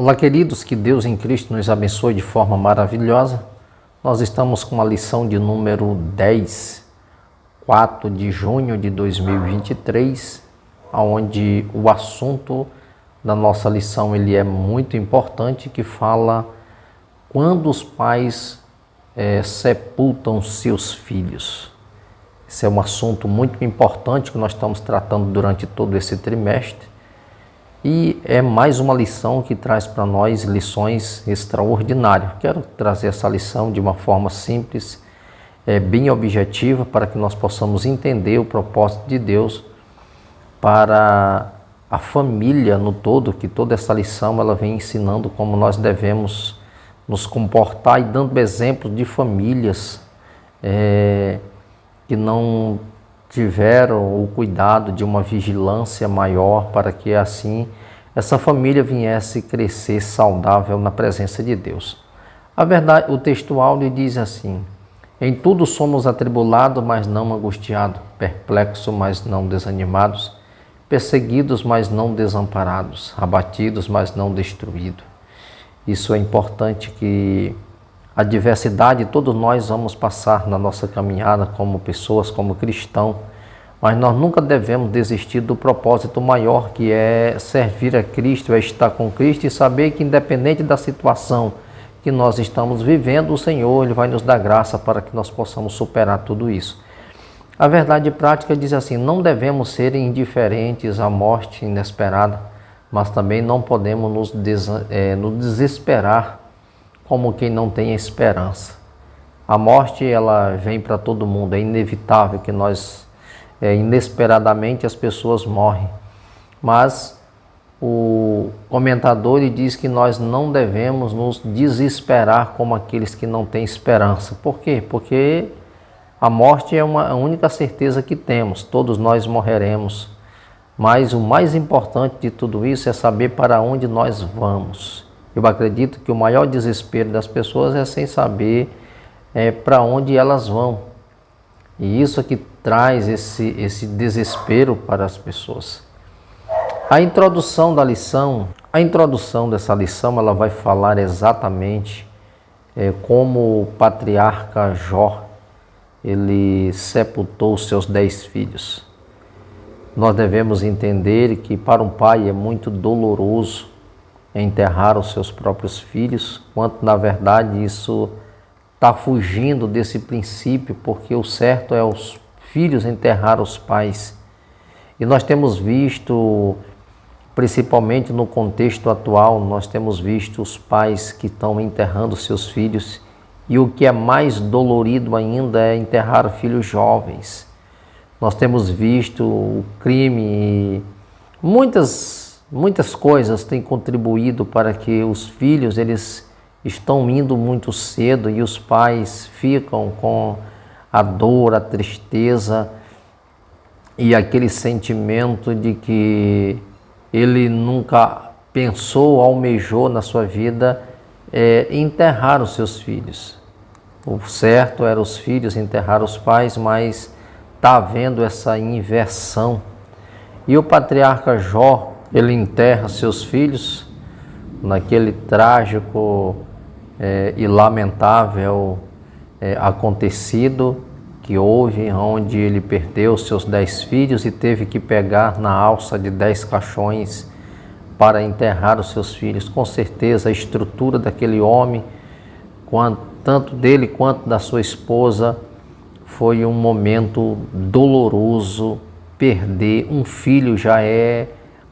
Olá, queridos, que Deus em Cristo nos abençoe de forma maravilhosa. Nós estamos com a lição de número 10, 4 de junho de 2023, onde o assunto da nossa lição ele é muito importante, que fala quando os pais sepultam seus filhos. Esse é um assunto muito importante que nós estamos tratando durante todo esse trimestre. E é mais uma lição que traz para nós lições extraordinárias. Quero trazer essa lição de uma forma simples, bem objetiva, para que nós possamos entender o propósito de Deus para a família no todo, que toda essa lição ela vem ensinando como nós devemos nos comportar e dando exemplos de famílias que não tiveram o cuidado de uma vigilância maior para que assim essa família viesse crescer saudável na presença de Deus. A verdade, o textual lhe diz assim: em tudo somos atribulados, mas não angustiados, perplexos, mas não desanimados, perseguidos, mas não desamparados, abatidos, mas não destruídos. Isso é importante, que a diversidade todos nós vamos passar na nossa caminhada como pessoas, como cristãos, mas nós nunca devemos desistir do propósito maior, que é servir a Cristo, é estar com Cristo e saber que independente da situação que nós estamos vivendo, o Senhor ele vai nos dar graça para que nós possamos superar tudo isso. A verdade prática diz assim: não devemos ser indiferentes à morte inesperada, mas também não podemos nos desesperar como quem não tem esperança. A morte ela vem para todo mundo, é inevitável que inesperadamente as pessoas morrem. Mas o comentador diz que nós não devemos nos desesperar como aqueles que não têm esperança. Por quê? Porque a morte é a única certeza que temos, todos nós morreremos. Mas o mais importante de tudo isso é saber para onde nós vamos. Eu acredito que o maior desespero das pessoas é sem saber para onde elas vão. E isso que traz esse desespero para as pessoas. A introdução dessa lição, ela vai falar exatamente como o patriarca Jó, ele sepultou os seus 10 filhos. Nós devemos entender que para um pai é muito doloroso enterrar os seus próprios filhos, quanto na verdade isso está fugindo desse princípio, porque o certo é os filhos enterrar os pais. E nós temos visto, principalmente no contexto atual, nós temos visto os pais que estão enterrando seus filhos, e o que é mais dolorido ainda é enterrar filhos jovens. Nós temos visto o crime e muitas coisas têm contribuído para que os filhos eles estão indo muito cedo e os pais ficam com a dor, a tristeza e aquele sentimento de que ele nunca pensou, almejou na sua vida enterrar os seus filhos. O certo era os filhos enterrar os pais, mas está havendo essa inversão. E o patriarca Jó, ele enterra seus filhos naquele trágico e lamentável acontecido que houve, onde ele perdeu seus 10 filhos e teve que pegar na alça de 10 caixões para enterrar os seus filhos. Com certeza a estrutura daquele homem, tanto dele quanto da sua esposa, foi um momento doloroso. Perder um filho já é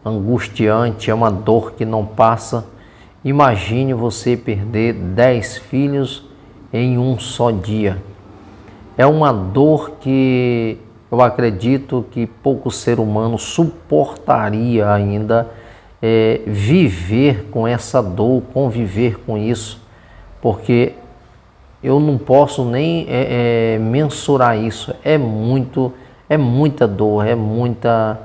angustiante, é uma dor que não passa. Imagine você perder 10 filhos em um só dia. É uma dor que eu acredito que pouco ser humano suportaria ainda viver com essa dor, conviver com isso, porque eu não posso nem mensurar isso. É muita dor, é muita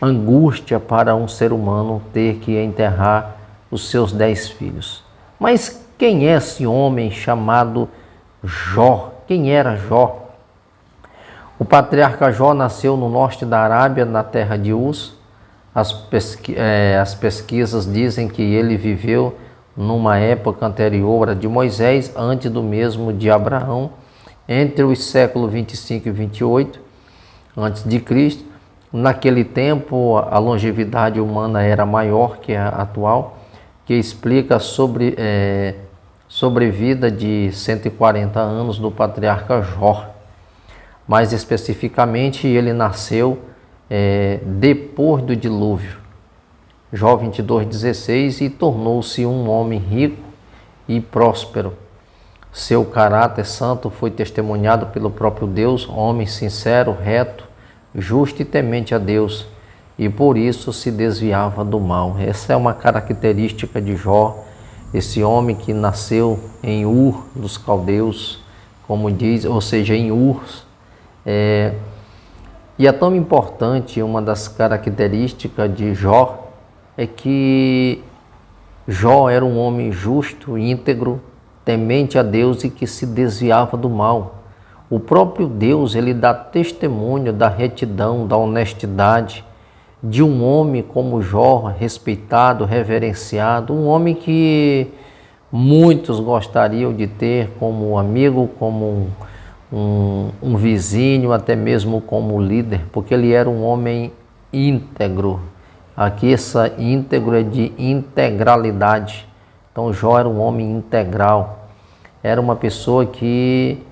angústia para um ser humano ter que enterrar os seus 10 filhos. Mas quem é esse homem chamado Jó? Quem era Jó? O patriarca Jó nasceu no norte da Arábia, na terra de Uz, As pesquisas dizem que ele viveu numa época anterior à de Moisés, antes do mesmo de Abraão, entre os séculos 25 e 28 antes de Cristo. Naquele tempo, a longevidade humana era maior que a atual, que explica sobre sobrevida de 140 anos do patriarca Jó. Mais especificamente, ele nasceu depois do dilúvio, Jó 22:16, e tornou-se um homem rico e próspero. Seu caráter santo foi testemunhado pelo próprio Deus, homem sincero, reto, justo e temente a Deus, e por isso se desviava do mal. Essa é uma característica de Jó, esse homem que nasceu em Ur dos caldeus, como diz, ou seja, em Ur. E é tão importante, uma das características de Jó é que Jó era um homem justo, íntegro, temente a Deus e que se desviava do mal. O próprio Deus, ele dá testemunho da retidão, da honestidade de um homem como Jó, respeitado, reverenciado, um homem que muitos gostariam de ter como amigo, como um vizinho, até mesmo como líder, porque ele era um homem íntegro. Aqui essa íntegro é de integralidade. Então Jó era um homem integral, era uma pessoa que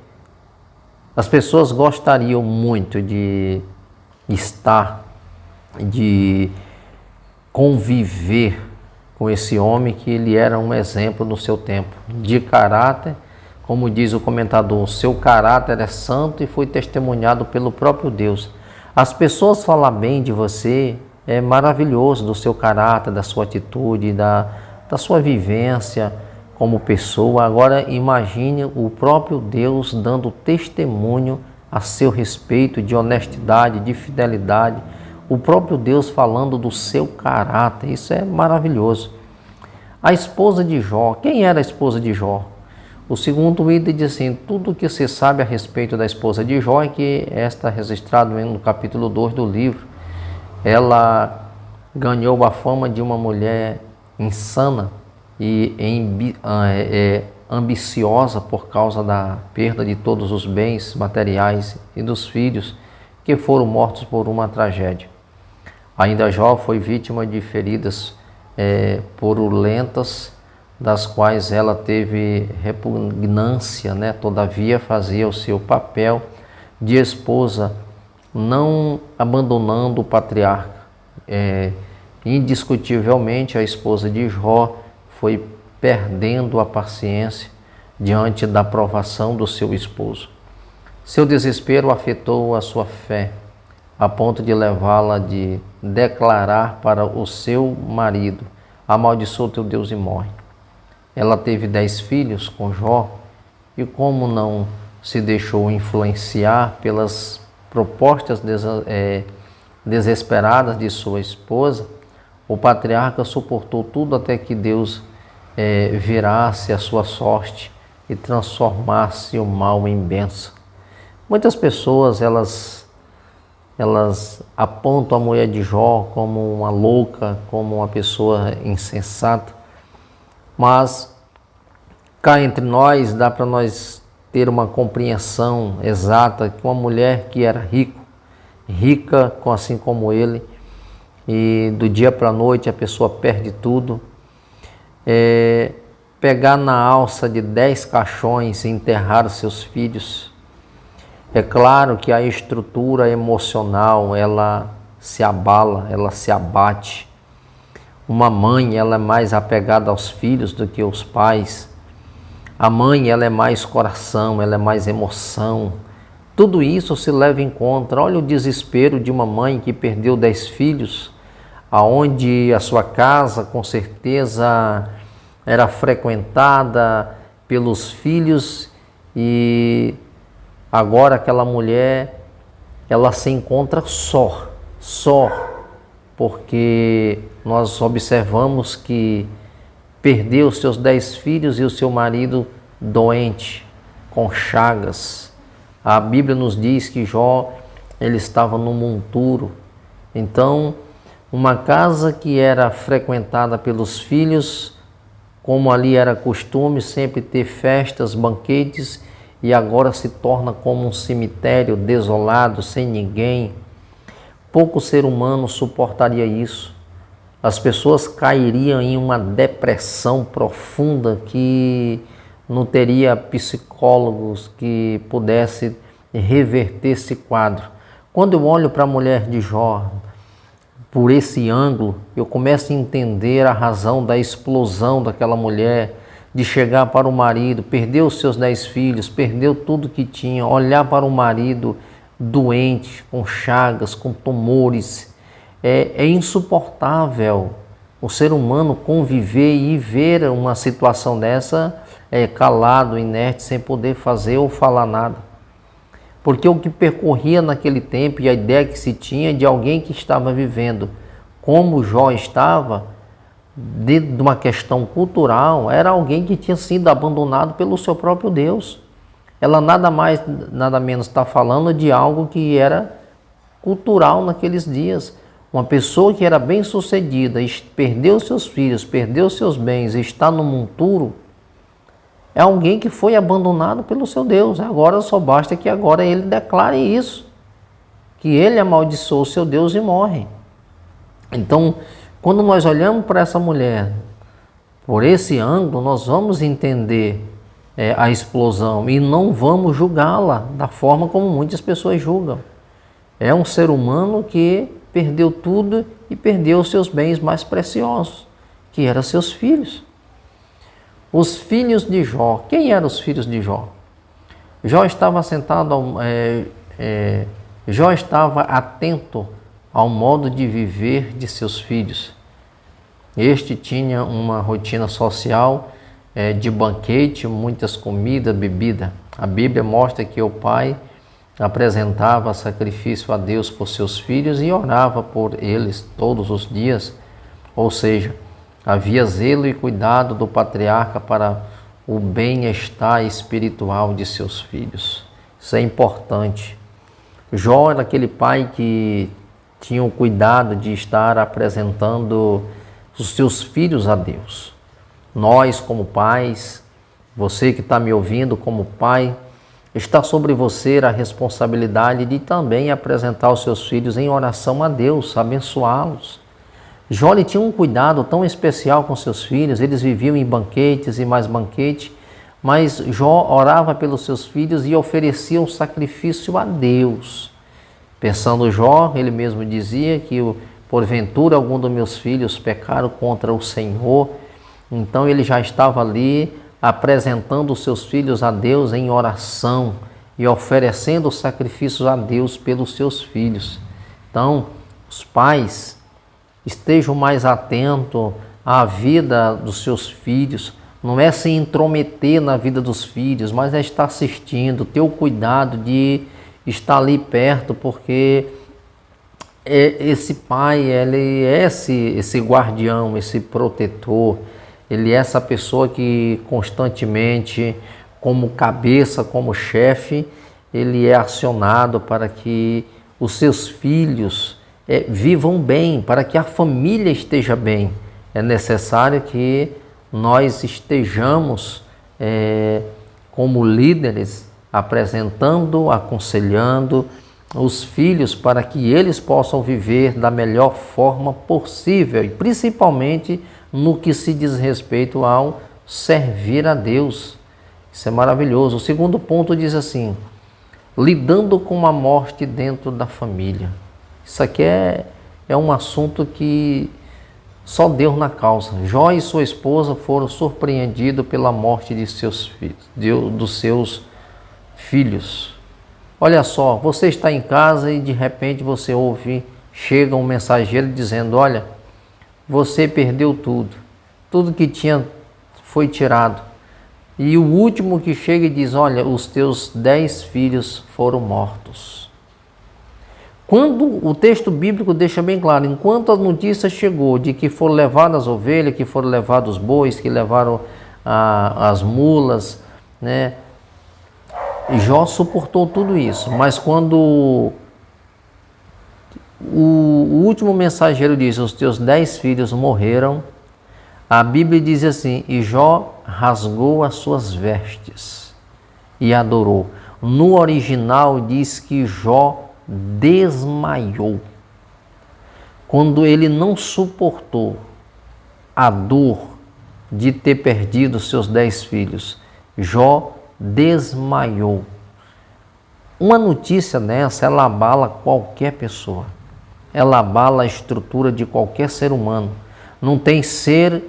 as pessoas gostariam muito de estar, de conviver com esse homem, que ele era um exemplo no seu tempo, de caráter, como diz o comentador, seu caráter é santo e foi testemunhado pelo próprio Deus. As pessoas falar bem de você é maravilhoso, do seu caráter, da sua atitude, da sua vivência como pessoa. Agora imagine o próprio Deus dando testemunho a seu respeito de honestidade, de fidelidade. O próprio Deus falando do seu caráter, isso é maravilhoso. A esposa de Jó, quem era a esposa de Jó? O segundo item diz assim: tudo o que se sabe a respeito da esposa de Jó é que esta, registrado no capítulo 2 do livro, ela ganhou a fama de uma mulher insana e ambiciosa por causa da perda de todos os bens materiais e dos filhos que foram mortos por uma tragédia. Ainda Jó foi vítima de feridas purulentas, das quais ela teve repugnância, né? Todavia fazia o seu papel de esposa, não abandonando o patriarca. Indiscutivelmente, a esposa de Jó foi perdendo a paciência diante da provação do seu esposo. Seu desespero afetou a sua fé, a ponto de levá-la de declarar para o seu marido: amaldiçoa teu Deus e morre. Ela teve 10 filhos com Jó, e como não se deixou influenciar pelas propostas desesperadas de sua esposa, o patriarca suportou tudo até que Deus virasse a sua sorte e transformasse o mal em bênção. Muitas pessoas elas apontam a mulher de Jó como uma louca, como uma pessoa insensata, mas cá entre nós dá para nós ter uma compreensão exata que uma mulher que era rica assim como ele, e do dia para a noite a pessoa perde tudo, pegar na alça de 10 caixões e enterrar os seus filhos. É claro que a estrutura emocional ela se abala, ela se abate. Uma mãe ela é mais apegada aos filhos do que aos pais. A mãe ela é mais coração, ela é mais emoção. Tudo isso se leva em conta. Olha o desespero de uma mãe que perdeu 10 filhos, aonde a sua casa com certeza era frequentada pelos filhos, e agora aquela mulher ela se encontra só, porque nós observamos que perdeu os seus 10 filhos e o seu marido doente, com chagas. A Bíblia nos diz que Jó ele estava no monturo. Então Uma casa que era frequentada pelos filhos, como ali era costume sempre ter festas, banquetes, e agora se torna como um cemitério desolado, sem ninguém. Pouco ser humano suportaria isso. As pessoas cairiam em uma depressão profunda que não teria psicólogos que pudessem reverter esse quadro. Quando eu olho para a mulher de Jó, por esse ângulo, eu começo a entender a razão da explosão daquela mulher, de chegar para o marido, perdeu os seus 10 filhos, perdeu tudo que tinha, olhar para o marido doente, com chagas, com tumores. É insuportável o ser humano conviver e ver uma situação dessa calado, inerte, sem poder fazer ou falar nada. Porque o que percorria naquele tempo e a ideia que se tinha de alguém que estava vivendo como Jó estava, de uma questão cultural, era alguém que tinha sido abandonado pelo seu próprio Deus. Ela nada mais, nada menos está falando de algo que era cultural naqueles dias. Uma pessoa que era bem sucedida, perdeu seus filhos, perdeu seus bens, está no monturo, é alguém que foi abandonado pelo seu Deus. Agora só basta que agora ele declare isso, que ele amaldiçoou o seu Deus e morre. Então, quando nós olhamos para essa mulher, por esse ângulo, nós vamos entender a explosão e não vamos julgá-la da forma como muitas pessoas julgam. É um ser humano que perdeu tudo e perdeu os seus bens mais preciosos, que eram seus filhos. Os filhos de Jó. Quem eram os filhos de Jó? Jó estava Jó estava atento ao modo de viver de seus filhos. Este tinha uma rotina social de banquete, muitas comidas, bebida. A Bíblia mostra que o pai apresentava sacrifício a Deus por seus filhos e orava por eles todos os dias. Ou seja, havia zelo e cuidado do patriarca para o bem-estar espiritual de seus filhos. Isso é importante. Jó era aquele pai que tinha o cuidado de estar apresentando os seus filhos a Deus. Nós, como pais, você que está me ouvindo como pai, está sobre você a responsabilidade de também apresentar os seus filhos em oração a Deus, abençoá-los. Jó tinha um cuidado tão especial com seus filhos, eles viviam em banquetes e mais banquete, mas Jó orava pelos seus filhos e oferecia um sacrifício a Deus. Pensando Jó, ele mesmo dizia que porventura algum dos meus filhos pecaram contra o Senhor, então ele já estava ali apresentando os seus filhos a Deus em oração e oferecendo sacrifícios a Deus pelos seus filhos. Então, os pais estejam mais atentos à vida dos seus filhos. Não é se intrometer na vida dos filhos, mas é estar assistindo, ter o cuidado de estar ali perto, porque esse pai, ele é esse guardião, esse protetor, ele é essa pessoa que constantemente, como cabeça, como chefe, ele é acionado para que os seus filhos vivam bem, para que a família esteja bem. É necessário que nós estejamos como líderes apresentando, aconselhando os filhos para que eles possam viver da melhor forma possível e principalmente no que se diz respeito ao servir a Deus. Isso é maravilhoso. O segundo ponto diz assim: lidando com a morte dentro da família. Isso aqui é um assunto que só Deus na causa. Jó e sua esposa foram surpreendidos pela morte de seus filhos, dos seus filhos. Olha só, você está em casa e de repente você ouve, chega um mensageiro dizendo: olha, você perdeu tudo que tinha foi tirado. E o último que chega e diz: olha, os teus 10 filhos foram mortos. Quando o texto bíblico deixa bem claro, enquanto a notícia chegou de que foram levadas as ovelhas, que foram levados os bois, que levaram as mulas, né? Jó suportou tudo isso, mas quando o último mensageiro disse: os teus 10 filhos morreram. A Bíblia diz assim: e Jó rasgou as suas vestes e adorou. No original diz que Jó desmaiou. Quando ele não suportou a dor de ter perdido seus 10 filhos, Jó desmaiou. Uma notícia dessa, ela abala qualquer pessoa. Ela abala a estrutura de qualquer ser humano. Não tem ser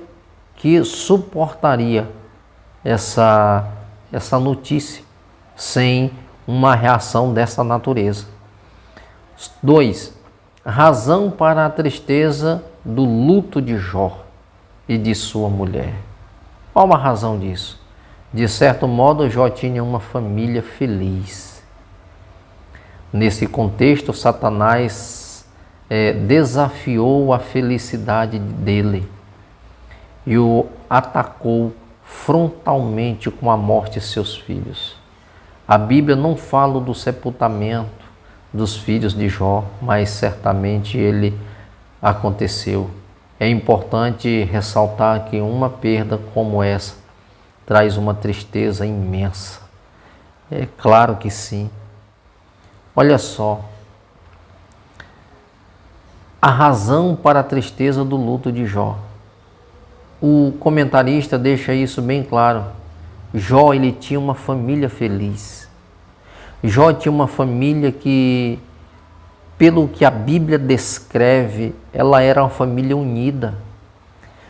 que suportaria essa notícia sem uma reação dessa natureza. 2. Razão para a tristeza do luto de Jó e de sua mulher. Qual a razão disso? De certo modo, Jó tinha uma família feliz. Nesse contexto, Satanás desafiou a felicidade dele e o atacou frontalmente com a morte de seus filhos. A Bíblia não fala do sepultamento dos filhos de Jó, mas certamente ele aconteceu. É importante ressaltar que uma perda como essa traz uma tristeza imensa. É claro que sim. Olha só, a razão para a tristeza do luto de Jó. O comentarista deixa isso bem claro. Jó, ele tinha uma família feliz. Jó tinha uma família que, pelo que a Bíblia descreve, ela era uma família unida.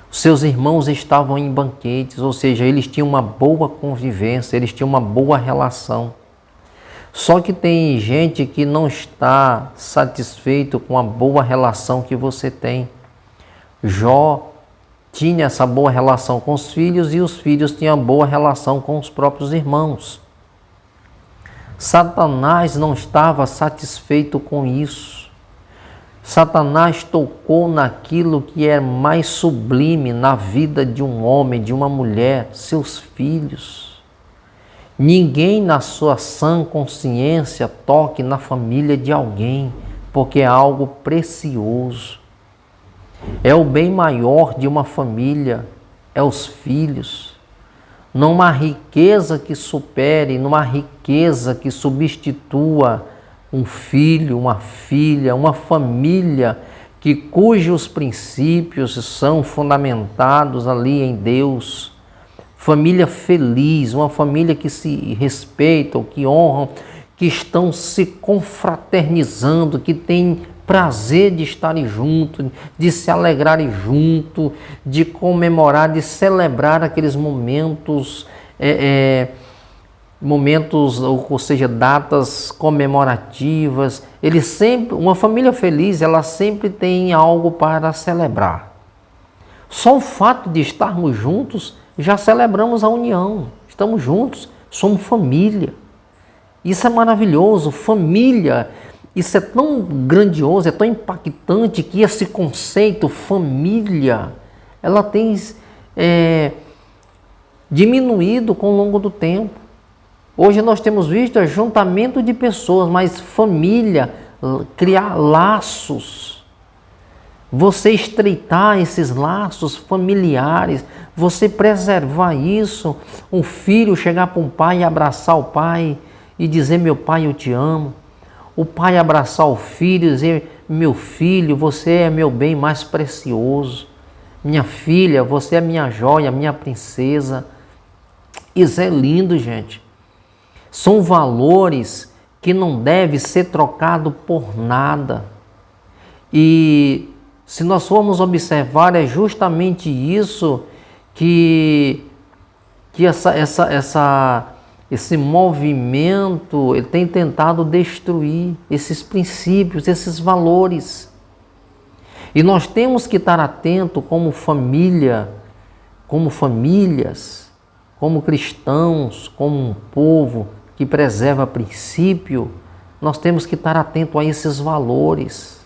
Seus irmãos estavam em banquetes, ou seja, eles tinham uma boa convivência, eles tinham uma boa relação. Só que tem gente que não está satisfeito com a boa relação que você tem. Jó tinha essa boa relação com os filhos e os filhos tinham boa relação com os próprios irmãos. Satanás não estava satisfeito com isso. Satanás tocou naquilo que é mais sublime na vida de um homem, de uma mulher, seus filhos. Ninguém na sua sã consciência toque na família de alguém, porque é algo precioso. É o bem maior de uma família, é os filhos. Não há riqueza que supere, não há riqueza que substitua um filho, uma filha, uma família cujos princípios são fundamentados ali em Deus. Família feliz, uma família que se respeitam, que honram, que estão se confraternizando, que tem prazer de estarem juntos, de se alegrarem juntos, de comemorar, de celebrar aqueles momentos, ou seja, datas comemorativas. Uma família feliz, ela sempre tem algo para celebrar. Só o fato de estarmos juntos, já celebramos a união. Estamos juntos, somos família. Isso é maravilhoso, família. Isso é tão grandioso, é tão impactante que esse conceito família, ela tem diminuído com o longo do tempo. Hoje nós temos visto ajuntamento de pessoas, mas família, criar laços, você estreitar esses laços familiares, você preservar isso, um filho chegar para um pai e abraçar o pai e dizer: meu pai, eu te amo. O pai abraçar o filho e dizer: meu filho, você é meu bem mais precioso. Minha filha, você é minha joia, minha princesa. Isso é lindo, gente. São valores que não devem ser trocados por nada. E se nós formos observar, é justamente isso que esse movimento ele tem tentado destruir, esses princípios, esses valores. E nós temos que estar atentos como família, como famílias, como cristãos, como um povo que preserva princípio, nós temos que estar atentos a esses valores.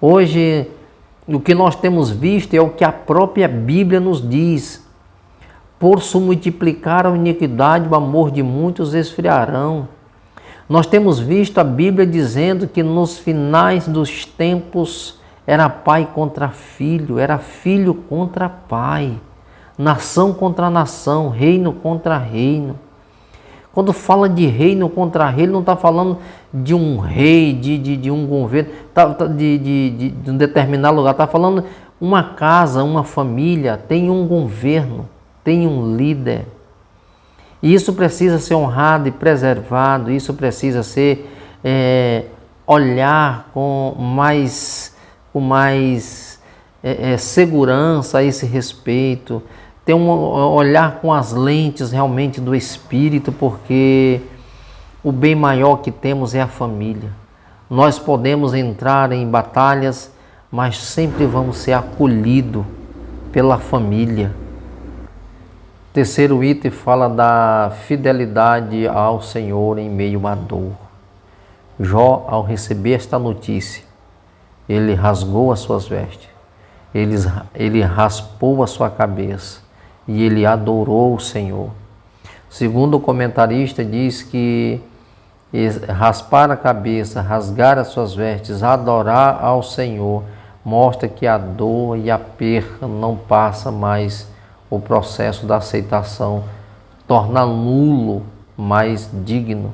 Hoje, o que nós temos visto é o que a própria Bíblia nos diz: por se multiplicar a iniquidade, o amor de muitos esfriarão. Nós temos visto a Bíblia dizendo que nos finais dos tempos era pai contra filho, era filho contra pai, nação contra nação, reino contra reino. Quando fala de reino contra reino, não está falando de um rei, de um governo, de um determinado lugar. Está falando uma casa, uma família, tem um governo, tem um líder. E isso precisa ser honrado e preservado, isso precisa ser olhar com mais segurança a esse respeito, ter olhar com as lentes realmente do Espírito, porque o bem maior que temos é a família. Nós podemos entrar em batalhas, mas sempre vamos ser acolhidos pela família. O terceiro item fala da fidelidade ao Senhor em meio à dor. Jó, ao receber esta notícia, ele rasgou as suas vestes, ele raspou a sua cabeça e ele adorou o Senhor. Segundo o comentarista, diz que raspar a cabeça, rasgar as suas vestes, adorar ao Senhor, mostra que a dor e a perda não passa mais o processo da aceitação, torna nulo mais digno.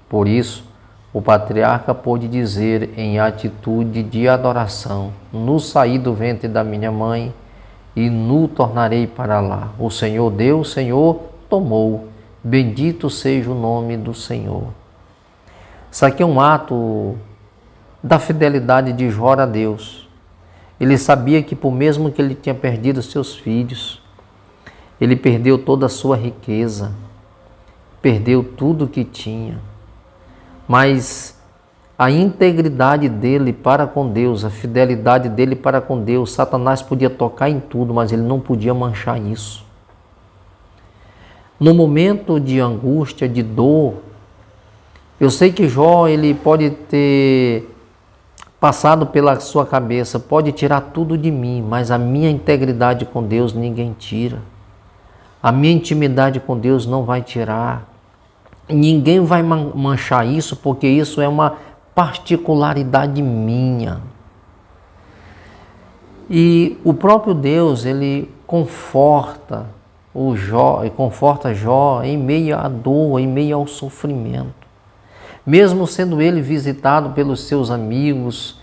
Por isso, o patriarca pôde dizer em atitude de adoração: nu saí do ventre da minha mãe e nu tornarei para lá. O Senhor deu, o Senhor tomou. Bendito seja o nome do Senhor. Isso aqui é um ato da fidelidade de Jó a Deus. Ele sabia que por mesmo que ele tinha perdido seus filhos, ele perdeu toda a sua riqueza, perdeu tudo que tinha. Mas a integridade dele para com Deus, a fidelidade dele para com Deus, Satanás podia tocar em tudo, mas ele não podia manchar isso. No momento de angústia, de dor, eu sei que Jó, ele pode ter passado pela sua cabeça, pode tirar tudo de mim, mas a minha integridade com Deus ninguém tira. A minha intimidade com Deus não vai tirar. Ninguém vai manchar isso, porque isso é uma particularidade minha. E o próprio Deus, ele conforta o Jó, e conforta Jó em meio à dor, em meio ao sofrimento. Mesmo sendo ele visitado pelos seus amigos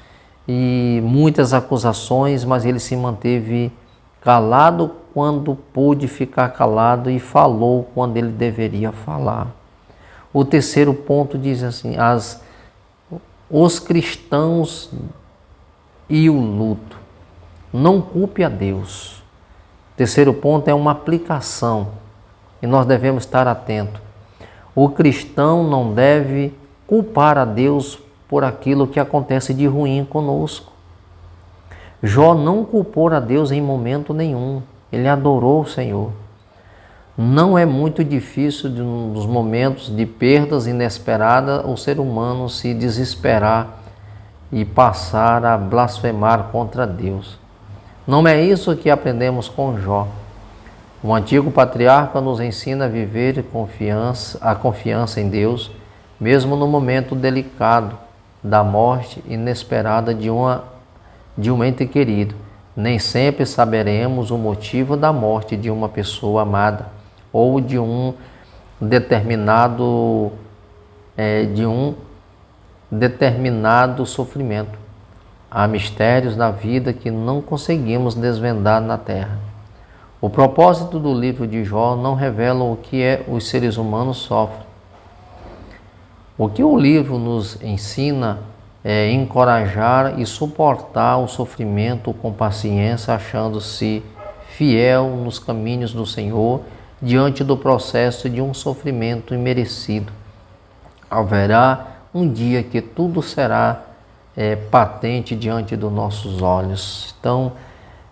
e muitas acusações, mas ele se manteve calado quando pôde ficar calado e falou quando ele deveria falar. O terceiro ponto diz assim: os cristãos e o luto. Não culpe a Deus. O terceiro ponto é uma aplicação e nós devemos estar atentos. O cristão não deve culpar a Deus por aquilo que acontece de ruim conosco. Jó não culpou a Deus em momento nenhum. Ele adorou o Senhor. Não é muito difícil, nos momentos de perdas inesperadas, o ser humano se desesperar e passar a blasfemar contra Deus. Não é isso que aprendemos com Jó. O antigo patriarca nos ensina a viver a confiança em Deus, mesmo no momento delicado da morte inesperada de um ente querido. Nem sempre saberemos o motivo da morte de uma pessoa amada ou de um determinado sofrimento. Há mistérios na vida que não conseguimos desvendar na terra. O propósito do livro de Jó não revela o que os seres humanos sofrem. O que o livro nos ensina é encorajar e suportar o sofrimento com paciência, achando-se fiel nos caminhos do Senhor diante do processo de um sofrimento imerecido. Haverá um dia que tudo será patente diante dos nossos olhos. Então,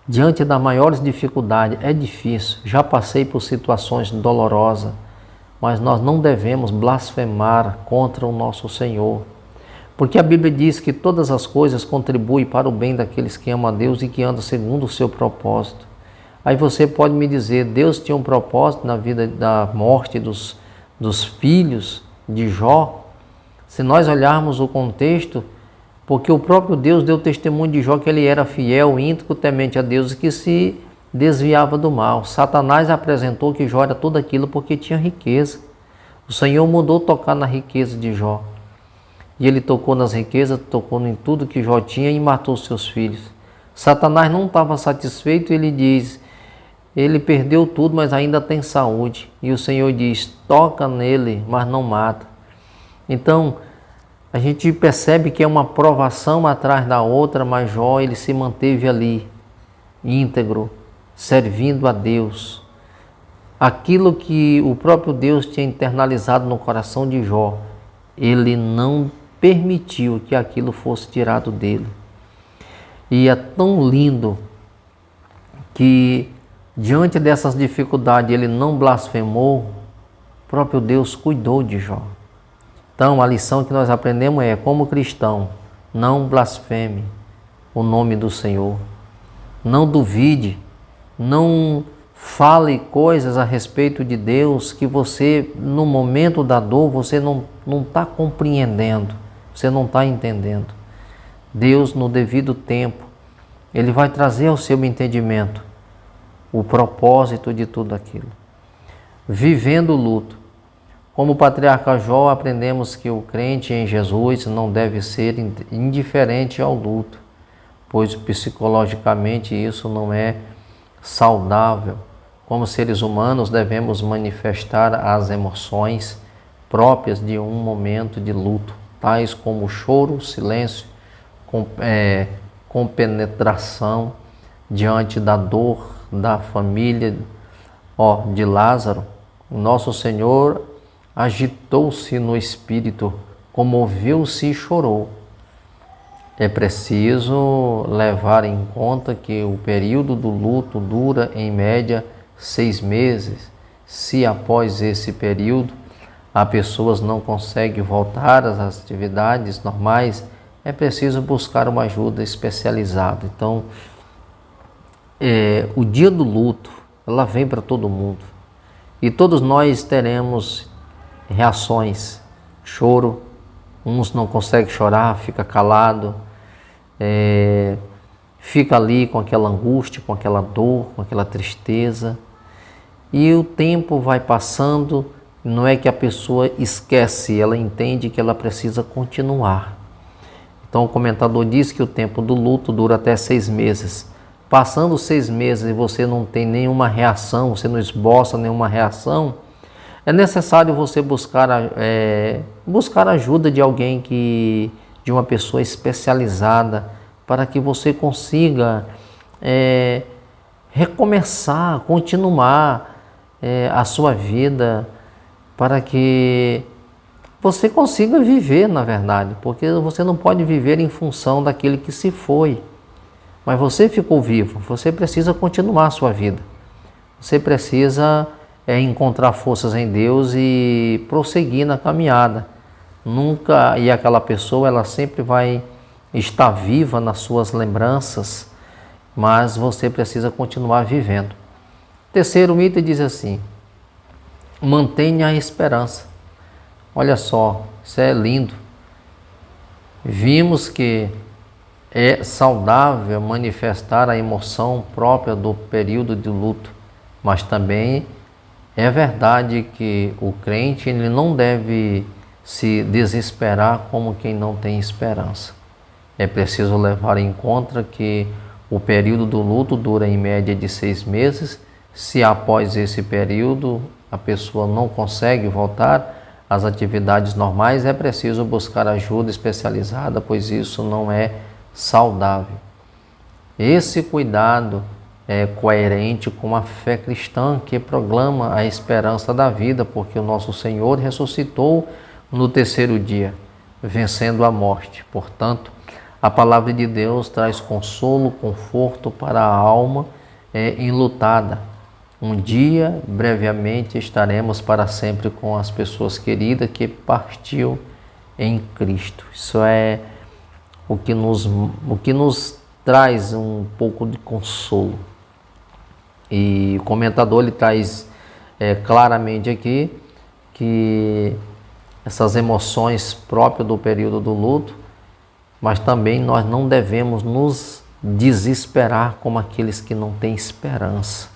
diante das maiores dificuldades, é difícil. Já passei por situações dolorosas, mas nós não devemos blasfemar contra o nosso Senhor. Porque a Bíblia diz que todas as coisas contribuem para o bem daqueles que amam a Deus e que andam segundo o seu propósito. Aí você pode me dizer, Deus tinha um propósito na vida da morte dos filhos de Jó? Se nós olharmos o contexto, porque o próprio Deus deu testemunho de Jó que ele era fiel, íntegro, temente a Deus e que se desviava do mal. Satanás apresentou que Jó era tudo aquilo porque tinha riqueza. O Senhor mandou tocar na riqueza de Jó. E ele tocou nas riquezas, tocou em tudo que Jó tinha e matou seus filhos. Satanás não estava satisfeito, ele diz, ele perdeu tudo, mas ainda tem saúde. E o Senhor diz, toca nele, mas não mata. Então, a gente percebe que é uma provação atrás da outra, mas Jó ele se manteve ali, íntegro, servindo a Deus. Aquilo que o próprio Deus tinha internalizado no coração de Jó, ele não permitiu que aquilo fosse tirado dele. E é tão lindo que diante dessas dificuldades ele não blasfemou, o próprio Deus cuidou de Jó. Então a lição que nós aprendemos é, como cristão, não blasfeme o nome do Senhor. Não duvide, não fale coisas a respeito de Deus que você, no momento da dor, você não está compreendendo, você não está entendendo. Deus, no devido tempo, Ele vai trazer ao seu entendimento o propósito de tudo aquilo. Vivendo o luto. Como o patriarca Jó, aprendemos que o crente em Jesus não deve ser indiferente ao luto, pois psicologicamente isso não é saudável. Como seres humanos devemos manifestar as emoções próprias de um momento de luto, tais como o choro, o silêncio, compenetração diante da dor da família de Lázaro. Nosso Senhor agitou-se no espírito, comoveu-se e chorou. É preciso levar em conta que o período do luto dura em média 6 meses. Se após esse período a pessoa não consegue voltar às atividades normais, é preciso buscar uma ajuda especializada. Então, o dia do luto, ela vem para todo mundo. E todos nós teremos reações, choro, uns não conseguem chorar, fica calado, fica ali com aquela angústia, com aquela dor, com aquela tristeza. E o tempo vai passando, não é que a pessoa esquece, ela entende que ela precisa continuar. Então o comentador diz que o tempo do luto dura até 6 meses. Passando 6 meses e você não tem nenhuma reação, você não esboça nenhuma reação, é necessário você buscar ajuda de alguém, de uma pessoa especializada, para que você consiga recomeçar, continuar a sua vida, para que você consiga viver, na verdade, porque você não pode viver em função daquele que se foi. Mas você ficou vivo, você precisa continuar a sua vida. Você precisa encontrar forças em Deus e prosseguir na caminhada. E aquela pessoa, ela sempre vai estar viva nas suas lembranças, mas você precisa continuar vivendo. Terceiro item diz assim, mantenha a esperança. Olha só, isso é lindo. Vimos que é saudável manifestar a emoção própria do período de luto, mas também é verdade que o crente ele não deve se desesperar como quem não tem esperança. É preciso levar em conta que o período do luto dura em média de 6 meses. Se após esse período a pessoa não consegue voltar às atividades normais, é preciso buscar ajuda especializada, pois isso não é saudável. Esse cuidado é coerente com a fé cristã que proclama a esperança da vida, porque o nosso Senhor ressuscitou no 3º dia, vencendo a morte. Portanto, a palavra de Deus traz consolo, conforto para a alma enlutada. Um dia, brevemente, estaremos para sempre com as pessoas queridas que partiu em Cristo. Isso é o que nos traz um pouco de consolo. E o comentador ele traz claramente aqui que essas emoções próprias do período do luto, mas também nós não devemos nos desesperar como aqueles que não têm esperança.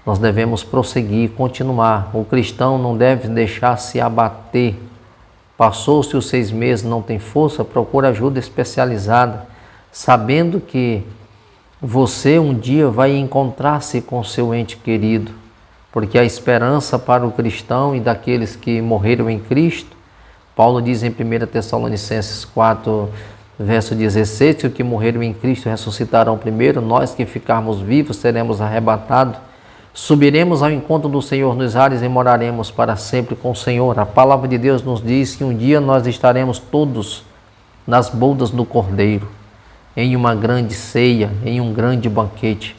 Nós devemos prosseguir, continuar. O cristão não deve deixar se abater. Passou-se os 6 meses, não tem força, procura ajuda especializada, sabendo que você um dia vai encontrar-se com seu ente querido, porque a esperança para o cristão e daqueles que morreram em Cristo, Paulo diz em 1 Tessalonicenses 4, verso 16, que os que morreram em Cristo ressuscitarão primeiro, nós que ficarmos vivos seremos arrebatados, subiremos ao encontro do Senhor nos ares e moraremos para sempre com o Senhor. A palavra de Deus nos diz que um dia nós estaremos todos nas bodas do Cordeiro, em uma grande ceia, em um grande banquete.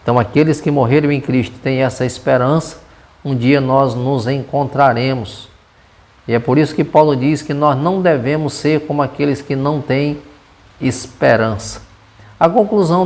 Então aqueles que morreram em Cristo têm essa esperança, um dia nós nos encontraremos. E é por isso que Paulo diz que nós não devemos ser como aqueles que não têm esperança. A conclusão